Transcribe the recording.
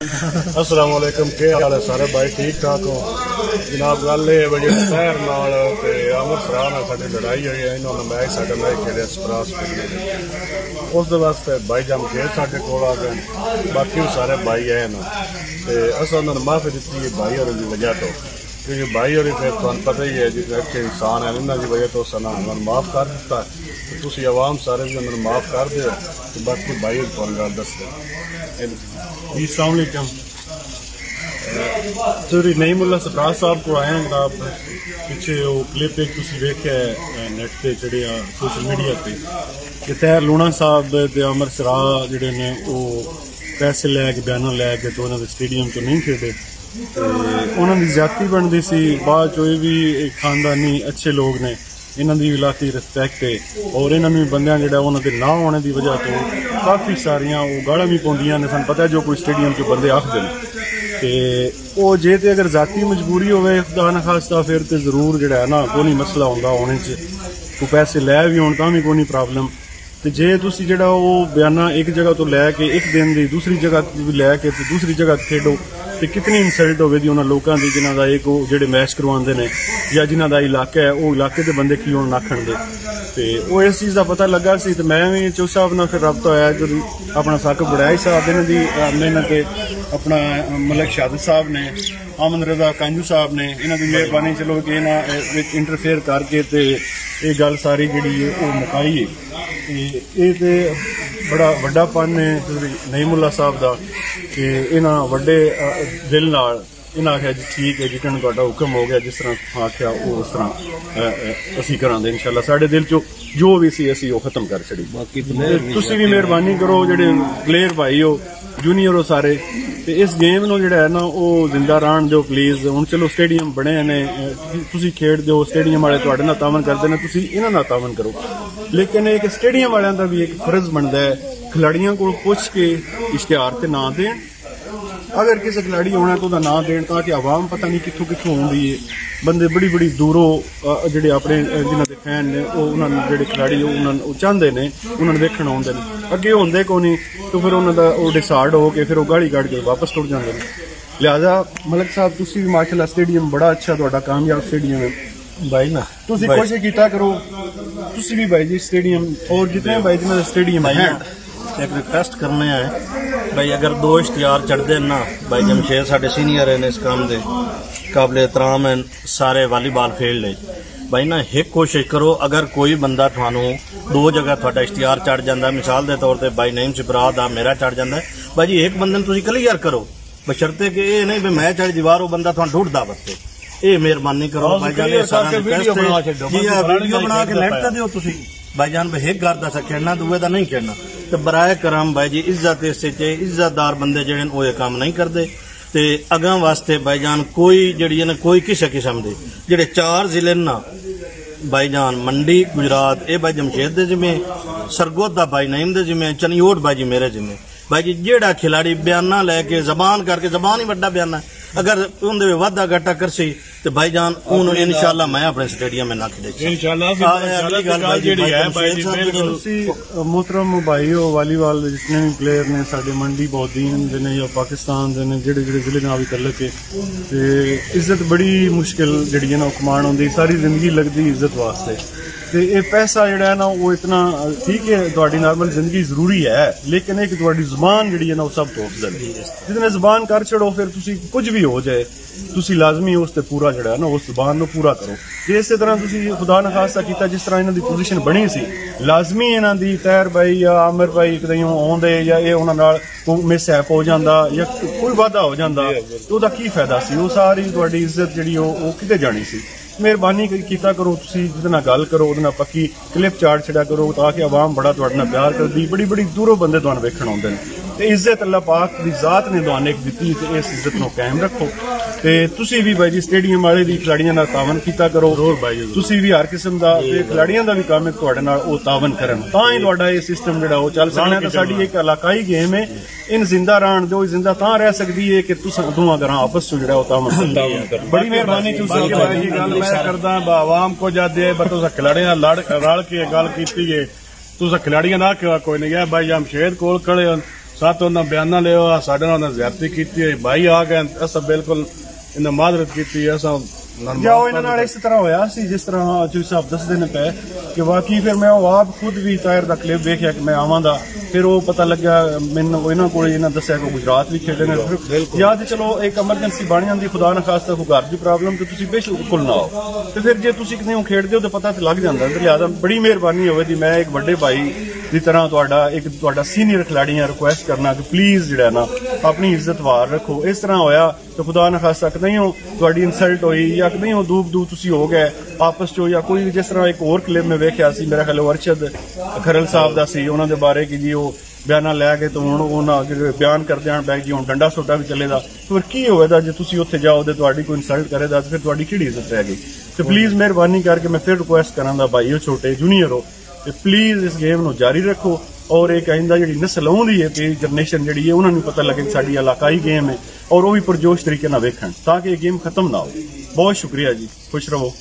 अस्सलाम वालेकुम, क्या हाल है सारे भाई? ठीक ठाक हो जनाब? गल ये बड़ी शहर नाल ते अमर सराह नाल साडी लड़ाई हुई है। इन्होंने मैच साडा मैच खेलिया स्परास उस वास्ते भाई जमशेद साडे कोल आ गए, बाकी सारे भाई है ना ते असां उन्होंने माफी दी है भाई और वजह तो, क्योंकि भाई और फिर तुहानू पता ही है जितने अच्छे इंसान है इन्हों की वजह तो असां उन्होंने माफ़ कर दिता। तुसीं आवाम सारे भी उन्होंने माफ़ कर दो तो बाकी भाई तुहानू गल दस अस्सलाम सॉरी नईमुल्ला सरफराज साहब को आए हैं जनाब। पिछे वो क्लिप एक तुसीं वेख्या नेट पे चढ़िया सोशल मीडिया पे कि तैर लूणा साहब ते अमर सराह जिहड़े ने वो पैसे लैके बयाना लैके तो उन्होंने स्टेडियम तो नहीं खेडे, उन्होंने ज्यादती बनती सी। बाद चो भी एक खानदानी अच्छे लोग ने, इन्हों की इलाकी रिस्पैक्ट है और इन्होंने बंद जो उन्होंने ना होने की वजह तो काफ़ी सारिया वो गाला भी पौंदियां ने। सू पता है जो कोई स्टेडियम च बंदे आखते हैं तो जे तो अगर जाती मजबूरी होवे खुदा न खास्ता फिर तो जरूर जो है ना कोई नहीं मसला होंदा होने च, कोई पैसे लै भी हो भी कोई प्रॉब्लम। तो जे तुसी जो बयाना एक जगह तो लैके एक दिन की दूसरी जगह भी लैके दूसरी जगह खेडो तो कितनी इंसल्ट होगी उन्होंने लोगों की जिन्हों का एक जो मैच करवाते हैं या जिन्हों का इलाका है वो इलाके के बंदे की होना आखन दे। तो वो इस चीज़ का पता लगा सी तो मैं भी चो साहब न फिर रब्ता होया जो अपना साकिब बड़ाई साहब इन्हों की मेहनत अपना मलिक शहादत साहब ने अमन रजा कांजू साहब ने इन्हों की मेहरबानी चलो कि इन्होंने इंटरफेयर करके तो ये गल सारी जी मुकाई है। ये तो बड़ा वड्डापन है नईमुल्ला साहब का कि इन्हों वड्डे दिल नाल इन्हें आख्या जी ठीक है जिकन तुहाडा हुक्म हो गया, जिस तरह आख्या उस तरह असी करांगे इंशाअल्लाह। साडे दिल चो जो भी सी असी वो खत्म कर छड़ी। बाकी तुसी भी मेहरबानी करो जेडे प्लेयर भाई हो जूनियर हो सारे ते इस गेम नो जेड़ा है ना वो जिंदा रहन दो प्लीज। हुण चलो स्टेडियम बने ने तुसी खेड दो, स्टेडियम वाले तुहाडे नाल तावन करदे ने, तुसी इन्हां नाल तावन करो। लेकिन एक स्टेडियम वालियां दा भी एक फर्ज बनदा है खिलाड़ियों को पुछ के इश्तिहार ते ना देन, अगर किसी खिलाड़ी होना तो ना देन ताकि आवाम पता नहीं कितों कितों आती है। बंदे बड़ी बड़ी दूरों जोड़े अपने जिन्हों के फैन ने उन्होंने जो खिलाड़ी चाहते हैं उन्होंने देखने आते हैं, अगे होंगे को नहीं तो फिर उन्होंने डिसाइड हो के फिर वो गाड़ी काट के वापस टुट जाते हैं। लिहाजा मलिक साहब तुसी भी माशाल्लाह स्टेडियम बड़ा अच्छा तुहाडा कामयाब स्टेडियम है भाई ना, तुसी कोशिश कीता करो तुसी भी भाई जी स्टेडियम और जितने भाई जिन्होंने स्टेडियम है एक रिक्वेस्ट करने है भाई अगर दो इश्तिहार चढ़ते ना भाई जमशेद साढ़े सीनियर है इस काम के काबिल एहतराम है सारे वॉलीबॉल फील्ड है भाई ना एक कोशिश करो अगर कोई बंदा थानू दो जगह थोड़ा इश्तिहार चढ़ जाता है, मिसाल के तौर पर भाई नईम सिपरा दा मेरा चढ़ जाता है भाई जी एक बंदे तुम क्लीयर करो बशर्ते कि ये नहीं भी मैं चढ़ दीवार वो बंदा थानू ढूंढता बस्ते ये मेहरबानी करो भाई जान वीडियो बना के नेट कर दो तुसी भाईजान भाई एक घर का खेलना दूए का नहीं खेलना तो बराए करम भाई जी इज्जत इज्जतदार बंदे जेडे वो ये काम नहीं करते। ते अगं वास्ते भाईजान कोई जी ना कोई किसी किस्म के जेडे 4 जिले ना भाईजान मंडी गुजरात ये भाई जमशेद के जिम्मे, सरगोदा दा भाई नईम के जिम्मे, चनियोट भाई जी मेरे जिम्मे। भाई जी जेड़ा खिलाड़ी बयाना लैके जबान करके जबान ही बड़ा बयाना अगर उन्हें वाधा घाटा करसी तो भाईजान इंशाल्लाह मैं अपने स्टेडियम में ना खेले मोहतरम भाई हो वॉलीबॉल जितने भी प्लेयर ने साडे मंडी बौद्दीन ने या पाकिस्तान के ने जेडे जेडे जिले नाल तल्लक है इज्जत बड़ी मुश्किल जी ना कमान आती सारी जिंदगी लगती इज्जत वास्ते। तो ये पैसा जोड़ा है ना वो इतना ठीक है थोड़ी नॉर्मल जिंदगी जरूरी है लेकिन एक थोड़ी जुबान जी है ना वो सब तो अफजल है। जितने जुबान कर छड़ो फिर तुसी कुछ भी हो जाए तुसी लाजमी उस ते पूरा जड़ा है ना उस जुबान को पूरा करो। जे इस तरह तुसी खुदा न खास्ता किया जिस तरह इन्हों की पोजीशन बनी सी लाजमी इन्हों की तैर भाई या आमिर भाई कदों आउंदे या ये उन्होंने मिसहैप हो जाता या कोई वाधा हो जाता तो वह की फायदा सी। वो सारी थोड़ी इज्जत जी किते जानी सी। मेहरबानी किया करो तुसी जिहदे नाल गल करो उहदे नाल पक्की क्लिप चाड़ छड़ा करो ताकि आवाम बड़ा तुहाडे नाल प्यार करदी बड़ी बड़ी दूरों बंदे तुहानू वेखण आउंदे ने ते इज्जत अल्लाह पाक दी जात ने तुहानू एक दित्ती ते इस इज्जत नूं कायम रखो। ते तुसी भी भाई जी स्टेडियम वाले दी खिलाड़ियां नाल तावन कीता करो तुसी भी हर किस्म दा ते खिलाड़ियां दा भी काम है तुहाडे नाल ओ तावन करन तां ही तुहाडा ये सिस्टम जिहड़ा ओ चल सकदा ते साडी एक इलाकाई गेम है इन जिंदा रहन दो जिंदा तां रह सकदी है कि तुसां दोवां घरां आपस च जिहड़ा ओ तावन करो। बड़ी मेहरबानी तुसी भाई जी गल मैं करदा आवाम को जा दे तुसा खिलाड़ियां लड़ रल के गल कीती है तुसा खिलाड़ियां ना कोई नहीं है भाई जमशेद कोल खड़े साथ उन्होंने बयाना लिया साढ़े उन्होंने ज्यादती की भाई आ गए अस बिल्कुल इन्हें मादरत की असा जाओ इन्होंने इस तरह होया सी जिस तरह चूही साहब दसदे ने पे कि वाकई फिर मैं आप खुद भी ताहिर दा क्लिप देखिया कि मैं आवांगा फिर वो पता लग्या मैनू इन्होंने को इन्हें दसिया कि गुजरात भी खेडे ने या तो चलो एक एमरजेंसी बन जाती खुदा न खास्ता कोई घर की प्रॉब्लम तो तुम बिल्कुल ना आओ तो फिर जे तुम कितने खेडते हो तो पता तो लग जाता लिहाजा बड़ी मेहरबानी होगी मैं एक बड़े भाई की तरह एक सीनियर खिलाड़ी रिक्वेस्ट करना कि प्लीज जो ना अपनी इज्जत वार रखो इस तरह होया तो खुदा न खास्ता कदई थोड़ी इंसल्ट हुई या कदई दूब हो गए आपस चो या कोई जिस तरह एक होर क्लिप में वेख्या मेरा ख्याल अरशद खरल साहब का सी उन्होंने बारे कि जी वो बयाना लै के तो हूँ बयान कर देन बैग जी हूँ डंडा सोटा भी चलेगा तो फिर की होएगा जो तुम उत्थे जाओ तो कोई इंसल्ट करेगा तो फिर थोड़ी कि इज्जत रह गई तो प्लीज मेहरबानी करके मैं फिर रिक्वेस्ट करा भाई हो छोटे जूनीयर हो तो प्लीज इस गेम को जारी रखो और एक आइंदा जी नस्ल आँदी है तो जनरेशन जी है उन्होंने पता लगे कि साड़ी इलाकाई गेम है और वो भी पुरजोश तरीके वेखन ताकि गेम खत्म ना हो बहुत शुक्रिया जी खुश रहो।